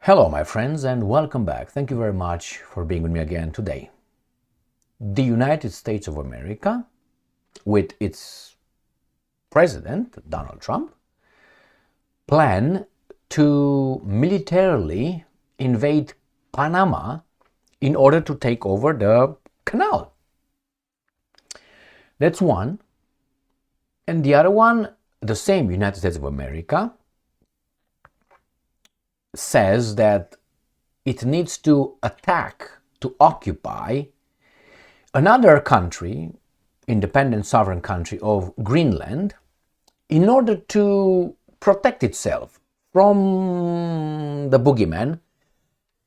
Hello, my friends, and welcome back. Thank you very much for being with me again today. The United States of America, with its president, Donald Trump, plan to militarily invade Panama in order to take over the canal. That's one. And the other one, the same United States of America, says that it needs to attack, to occupy another country, independent sovereign country of Greenland, in order to protect itself from the boogeyman,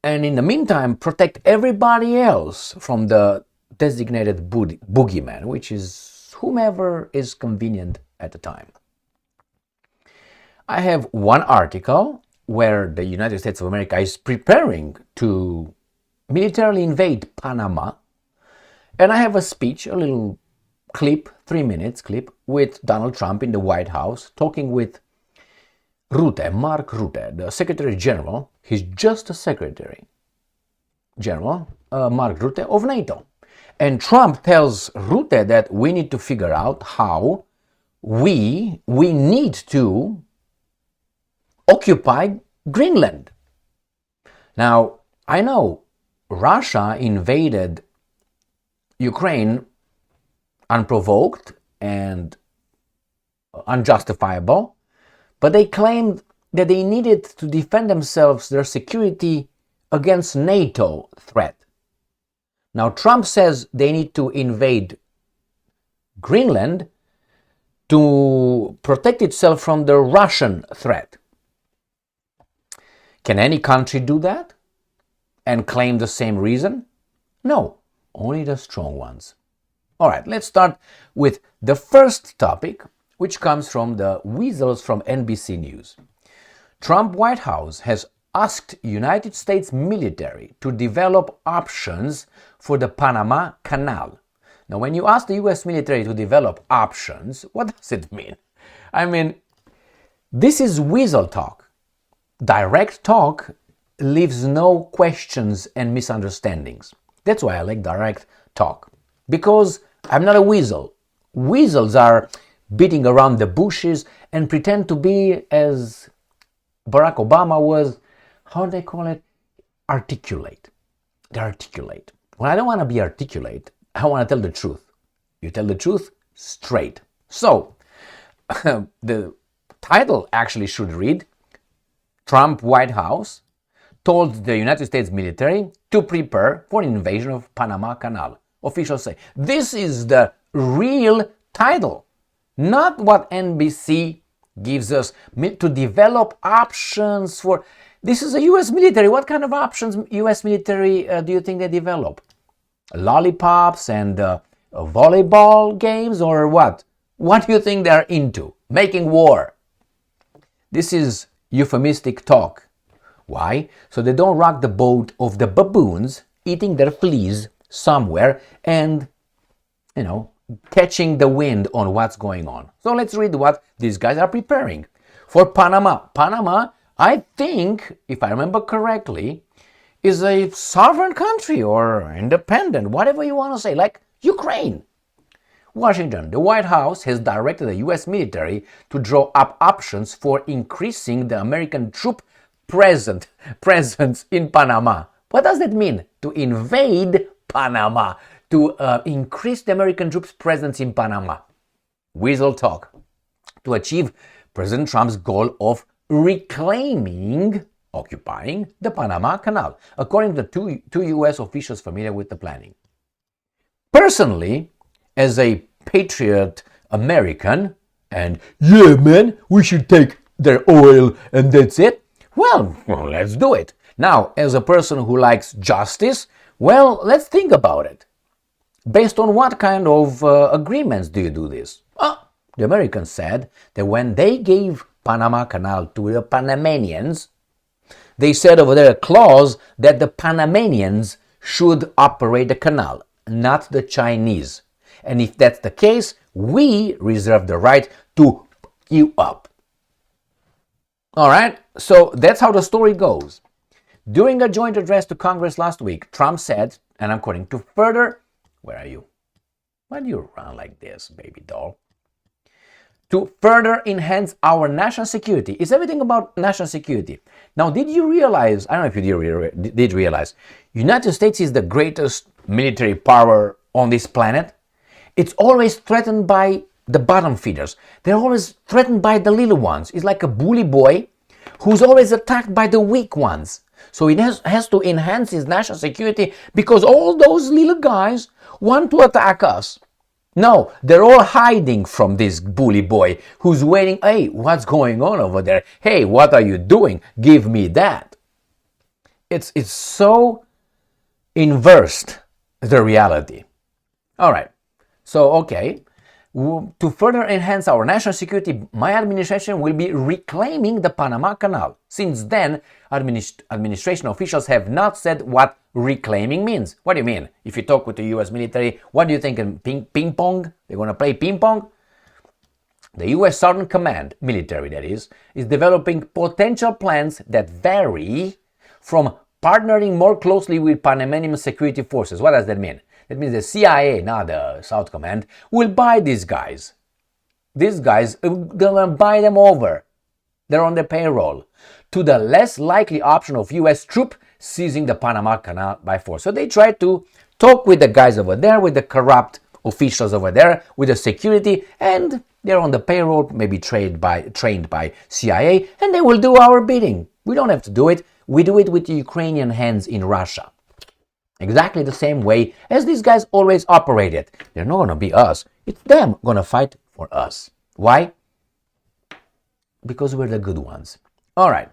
and in the meantime protect everybody else from the designated boogeyman, which is whomever is convenient at the time. I have one article where the United States of America is preparing to militarily invade Panama. And I have a speech, a little clip, 3 minutes clip, with Donald Trump in the White House, talking with Mark Rutte, the Secretary General. He's just a Secretary General, Mark Rutte of NATO. And Trump tells Rutte that we need to figure out how we need to occupy Greenland. Now, I know Russia invaded Ukraine unprovoked and unjustifiable, but they claimed that they needed to defend themselves, their security, against NATO threat. Now, Trump says they need to invade Greenland to protect itself from the Russian threat. Can any country do that and claim the same reason? No, only the strong ones. All right, let's start with the first topic, which comes from the weasels from NBC News. Trump White House has asked United States military to develop options for the Panama Canal. Now, when you ask the US military to develop options, what does it mean? I mean, this is weasel talk. Direct talk leaves no questions and misunderstandings. That's why I like direct talk, because I'm not a weasel. Weasels are beating around the bushes and pretend to be, as Barack Obama was, how do they call it? Articulate. They articulate. When I don't want to be articulate, I want to tell the truth. You tell the truth straight. So, the title actually should read, Trump White House told the United States military to prepare for an invasion of Panama Canal. Officials say this is the real title, not what NBC gives us, to develop options for. This is a US military. What kind of options US military do you think they develop? Lollipops and volleyball games, or what? What do you think they're into? Making war. This is euphemistic talk. Why? So they don't rock the boat of the baboons eating their fleas somewhere and, catching the wind on what's going on. So let's read what these guys are preparing for Panama. Panama, I think, if I remember correctly, is a sovereign country or independent, whatever you want to say, like Ukraine. Washington, the White House has directed the U.S. military to draw up options for increasing the American troop presence in Panama. What does that mean? To invade Panama, to increase the American troops' presence in Panama. Weasel talk. To achieve President Trump's goal of occupying the Panama Canal, according to two U.S. officials familiar with the planning. Personally, as a patriot American, and yeah, man, we should take their oil and that's it. Well, let's do it. Now, as a person who likes justice, well, let's think about it. Based on what kind of agreements do you do this? The Americans said that when they gave Panama Canal to the Panamanians, they said over there a clause that the Panamanians should operate the canal, not the Chinese. And if that's the case, we reserve the right to you up. All right, so that's how the story goes. During a joint address to Congress last week, Trump said, and I'm quoting, to further, where are you? Why do you run like this, baby doll? To further enhance our national security. It's everything about national security. Now, did you realize, I don't know if you did realize, United States is the greatest military power on this planet. It's always threatened by the bottom feeders. They're always threatened by the little ones. It's like a bully boy who's always attacked by the weak ones. So it has to enhance his national security because all those little guys want to attack us. No, they're all hiding from this bully boy who's waiting. Hey, what's going on over there? Hey, what are you doing? Give me that. It's so inversed, the reality. All right. So, okay. To further enhance our national security, my administration will be reclaiming the Panama Canal. Since then, administration officials have not said what reclaiming means. What do you mean? If you talk with the US military, what do you think? Ping pong? They're going to play ping pong? The US Southern Command, military that is developing potential plans that vary from partnering more closely with Panamanian security forces. What does that mean? That means the CIA, not the South Command, will buy these guys. These guys, they're going to buy them over. They're on the payroll. To the less likely option of US troop seizing the Panama Canal by force. So they try to talk with the guys over there, with the corrupt officials over there, with the security, and they're on the payroll, maybe trained by CIA, and they will do our bidding. We don't have to do it. We do it with the Ukrainian hands in Russia. Exactly the same way as these guys always operated. They're not going to be us. It's them going to fight for us. Why? Because we're the good ones. All right.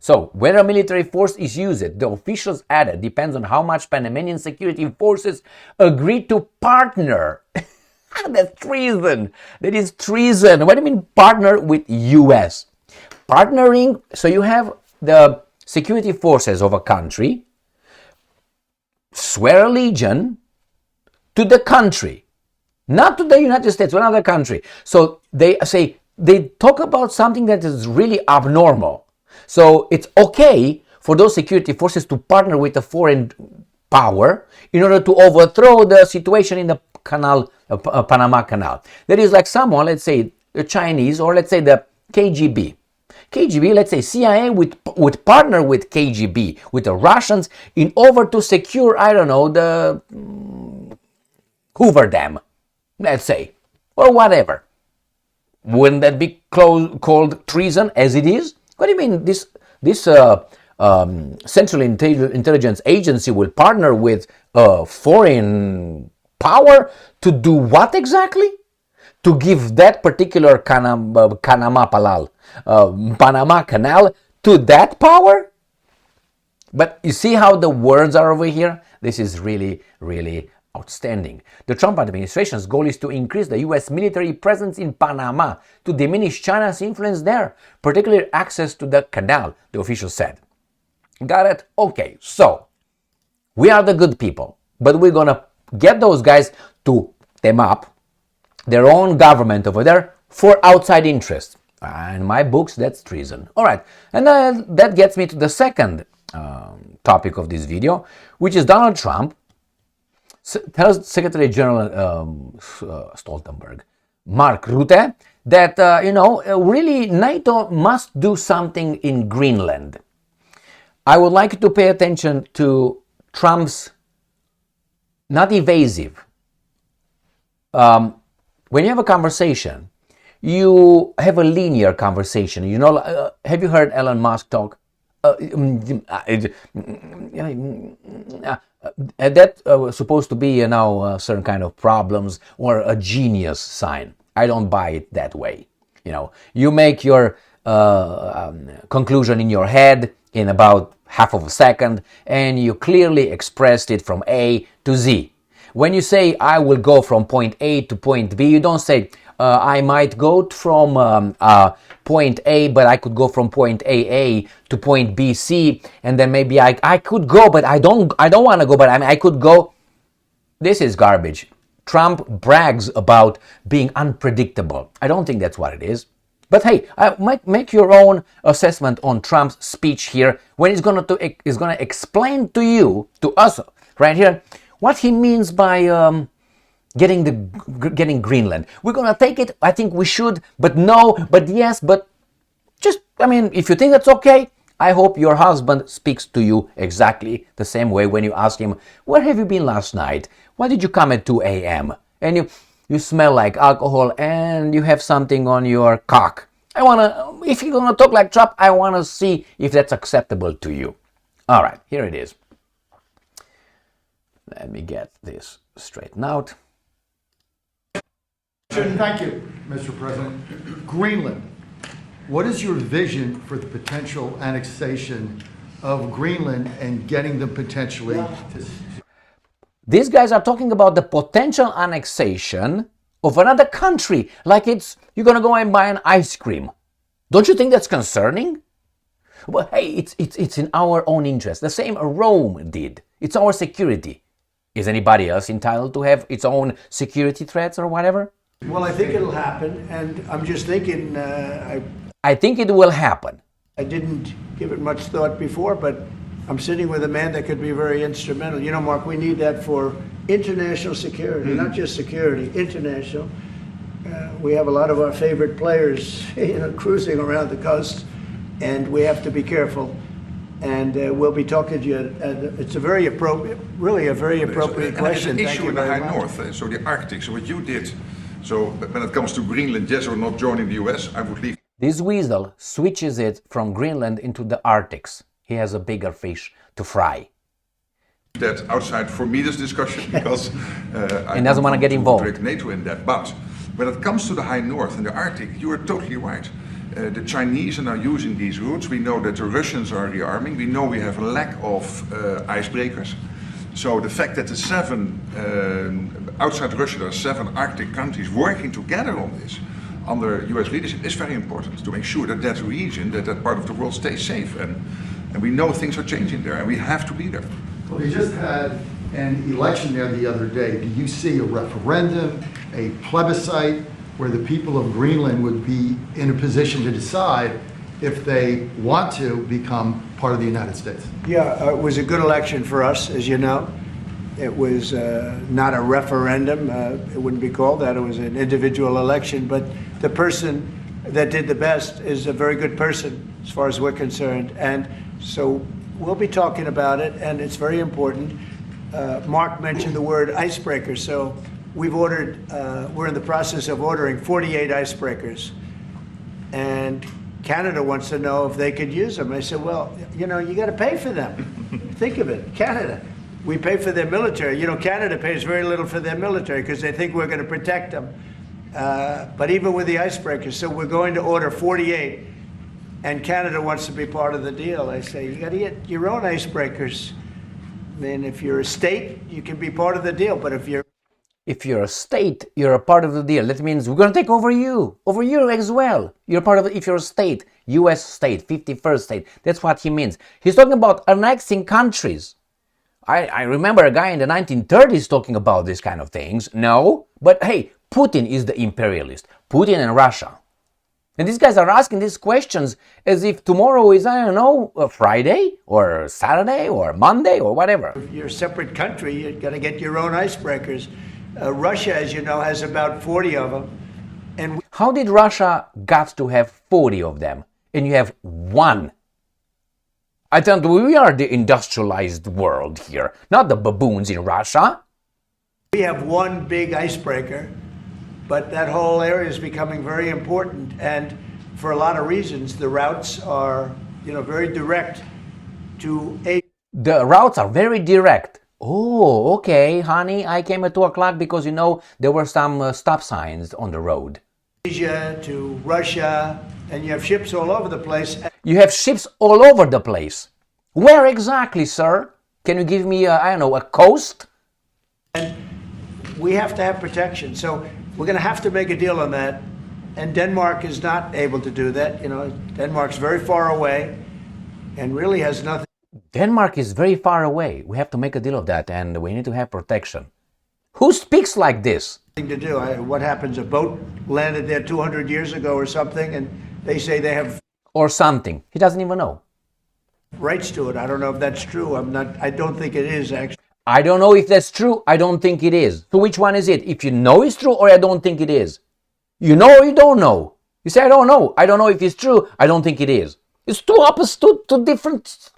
So, whether a military force is used, the officials added, depends on how much Panamanian security forces agree to partner. That's treason. That is treason. What do you mean partner with US? Partnering, so you have the security forces of a country swear allegiance to the country, not to the United States, to another country. So they talk about something that is really abnormal. So it's okay for those security forces to partner with a foreign power in order to overthrow the situation in the Panama Canal. That is like someone, let's say the Chinese, or let's say the KGB. Let's say CIA would partner with KGB, with the Russians, in order to secure, I don't know, the Hoover Dam, let's say, or whatever. Wouldn't that be called treason as it is? What do you mean this Central Intelligence Agency will partner with a foreign power to do what exactly? To give that particular Panama Canal to that power? But you see how the words are over here? This is really, really outstanding. The Trump administration's goal is to increase the U.S. military presence in Panama to diminish China's influence there, particularly access to the canal, the official said. Got it? Okay, so we are the good people, but we're going to get those guys to them up their own government over there for outside interests. In my books, that's treason. All right, and that gets me to the second topic of this video, which is Donald Trump tells Secretary General Stoltenberg, Mark Rutte, that, really NATO must do something in Greenland. I would like you to pay attention to Trump's not evasive. When you have a conversation, you have a linear conversation. Have you heard Elon Musk talk? That was supposed to be certain kind of problems or a genius sign. I don't buy it that way. You make your conclusion in your head in about half of a second, and you clearly expressed it from A to Z. When you say I will go from point A to point B, you don't say I might go from point A, but I could go from point AA to point BC, and then maybe I could go, but I don't want to go, but I could go. This is garbage. Trump brags about being unpredictable. I don't think that's what it is. But hey, make your own assessment on Trump's speech here when he's going to explain to you, to us, right here, what he means by getting Greenland. We're going to take it. I think we should, but no, but yes, but just, I mean, if you think that's okay, I hope your husband speaks to you exactly the same way when you ask him, where have you been last night? Why did you come at 2 a.m.? And you smell like alcohol and you have something on your cock. If you're going to talk like Trump, I want to see if that's acceptable to you. All right, here it is. Let me get this straightened out. Thank you, Mr. President. Greenland. What is your vision for the potential annexation of Greenland and getting them potentially to... These guys are talking about the potential annexation of another country, like you're going to go and buy an ice cream. Don't you think that's concerning? Well, hey, it's in our own interest. The same Rome did. It's our security. Is anybody else entitled to have its own security threats or whatever? Well, I think it'll happen, and I'm just thinking, I think it will happen. I didn't give it much thought before, but I'm sitting with a man that could be very instrumental. You know, Mark, we need that for international security, not just security, international. We have a lot of our favorite players, cruising around the coast, and we have to be careful. And we'll be talking to you. It's a very appropriate, really a very appropriate question. There's an issue in the high north, so the Arctic. So what you did, so when it comes to Greenland, yes or not joining the US, I would leave. This weasel switches it from Greenland into the Arctics. He has a bigger fish to fry. That outside for me this discussion because he doesn't want to get involved. Direct NATO in that, but when it comes to the high north and the Arctic, you are totally right. The Chinese are now using these routes. We know that the Russians are rearming. We know we have a lack of icebreakers. So the fact that the outside Russia, there are 7 Arctic countries working together on this under US leadership is very important to make sure that that region, that part of the world stays safe. And we know things are changing there and we have to be there. Well, you just had an election there the other day. Do you see a referendum, a plebiscite, where the people of Greenland would be in a position to decide if they want to become part of the United States? Yeah, it was a good election for us, as you know. It was not a referendum. It wouldn't be called that. It was an individual election. But the person that did the best is a very good person, as far as we're concerned. And so we'll be talking about it, and it's very important. Mark mentioned the word icebreaker. So we've ordered, we're in the process of ordering 48 icebreakers. And Canada wants to know if they could use them. I said, well, you got to pay for them. Think of it, Canada. We pay for their military. Canada pays very little for their military because they think we're going to protect them. But even with the icebreakers, so we're going to order 48, and Canada wants to be part of the deal. I say, you got to get your own icebreakers. Then if you're a state, you can be part of the deal. But if you're a state, you're a part of the deal. That means we're going to take over you as well. You're part of it if you're a state, US state, 51st state. That's what he means. He's talking about annexing countries. I remember a guy in the 1930s talking about these kind of things. No, but hey, Putin is the imperialist. Putin and Russia. And these guys are asking these questions as if tomorrow is, I don't know, a Friday or Saturday or Monday or whatever. If you're a separate country, you've got to get your own icebreakers. Russia, as you know, has about 40 of them. And how did Russia got to have 40 of them and you have one? I thought we are the industrialized world here, not the baboons in Russia. We have one big icebreaker, but that whole area is becoming very important. And for a lot of reasons, the routes are, very direct to Asia. The routes are very direct. Oh, okay, honey, I came at 2 o'clock because, there were some stop signs on the road. Asia to Russia, and you have ships all over the place. You have ships all over the place. Where exactly, sir? Can you give me, a coast? And we have to have protection. So we're going to have to make a deal on that. And Denmark is not able to do that. Denmark's very far away and really has nothing. Denmark is very far away. We have to make a deal of that, and we need to have protection. Who speaks like this? Thing to do. What happens? A boat landed there 200 years ago or something, and they say they have Or something. He doesn't even know. rights to it. I don't know if that's true. I don't think it is, actually. I don't know if that's true. I don't think it is. So which one is it? If you know it's true or I don't think it is. You know or you don't know. You say, I don't know. I don't know if it's true. I don't think it is. It's two opposite, two different.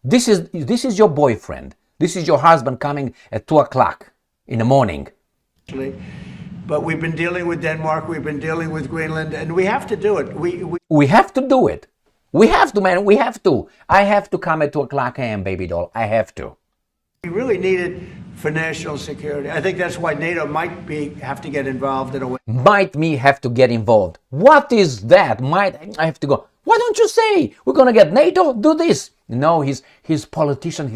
This is your boyfriend. This is your husband coming at 2 o'clock in the morning. But we've been dealing with Denmark. We've been dealing with Greenland, and we have to do it. We have to do it. We have to, man. We have to. I have to come at 2 o'clock a.m., baby doll. I have to. We really need it for national security. I think that's why NATO might have to get involved in a way. Might me have to get involved. What is that? Might I have to go? Why don't you say we're gonna get NATO? Do this. No, he's politician.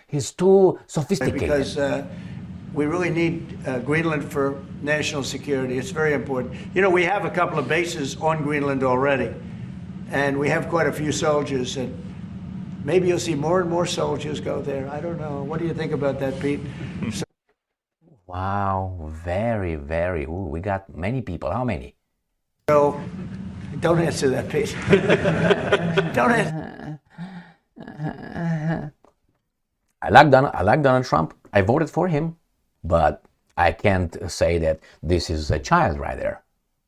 He's too sophisticated. Because we really need Greenland for national security. It's very important. You know, we have a couple of bases on Greenland already, and we have quite a few soldiers. And maybe you'll see more and more soldiers go there. I don't know. What do you think about that, Pete? Wow, very, very. Ooh, we got many people. How many? So, don't answer that, Pete. Don't answer. I like Donald Trump. I voted for him, but I can't say that this is a child right there.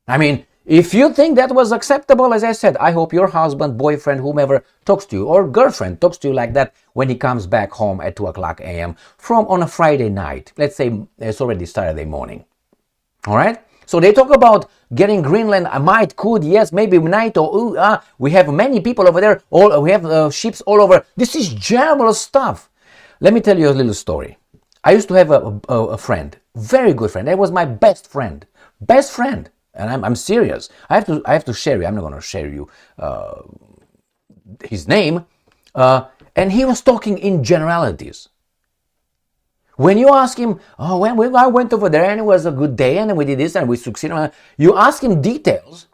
I mean, if you think that was acceptable, as I said, I hope your husband, boyfriend, whomever talks to you, or girlfriend talks to you like that when he comes back home at 2 o'clock a.m. from on a Friday night. Let's say it's already Saturday morning. All right? So they talk about getting Greenland. I might, could, yes, maybe NATO. We have many people over there. We have ships all over. This is general stuff. Let me tell you a little story. I used to have a friend, very good friend. That was my best friend. Best friend. And I'm serious. I have to share you. I'm not going to share you his name. And he was talking in generalities. When you ask him, when I went over there and it was a good day and we did this and we succeeded, you ask him details,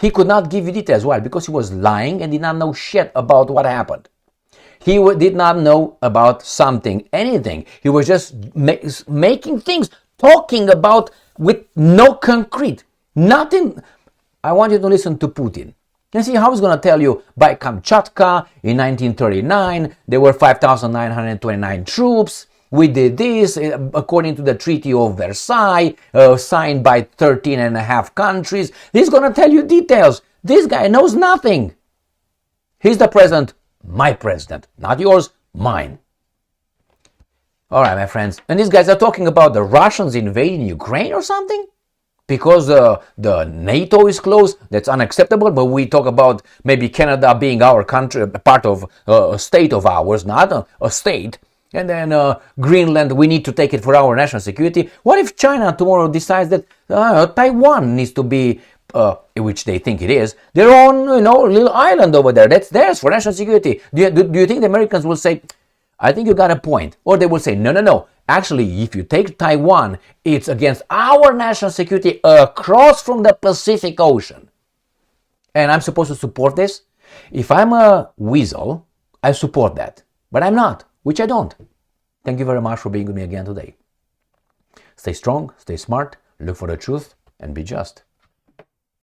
he could not give you details. Why? Because he was lying and did not know shit about what happened. He did not know about something, anything. He was just making things, talking about with no concrete. Nothing. I want you to listen to Putin. And see how he's going to tell you by Kamchatka in 1939, there were 5,929 troops. We did this according to the Treaty of Versailles, signed by 13 and a half countries. He's going to tell you details. This guy knows nothing. He's the president, my president, not yours, mine. All right, my friends. And these guys are talking about the Russians invading Ukraine or something? Because the NATO is closed, that's unacceptable. But we talk about maybe Canada being our country, part of a state of ours, not a state. And then Greenland, we need to take it for our national security. What if China tomorrow decides that Taiwan needs to be, which they think it is, their own little island over there? That's theirs for national security. Do you think the Americans will say, I think you got a point? Or they will say, no. Actually, if you take Taiwan, it's against our national security across from the Pacific Ocean. And I'm supposed to support this? If I'm a weasel, I support that. But I'm not, which I don't. Thank you very much for being with me again today. Stay strong, stay smart, look for the truth, and be just.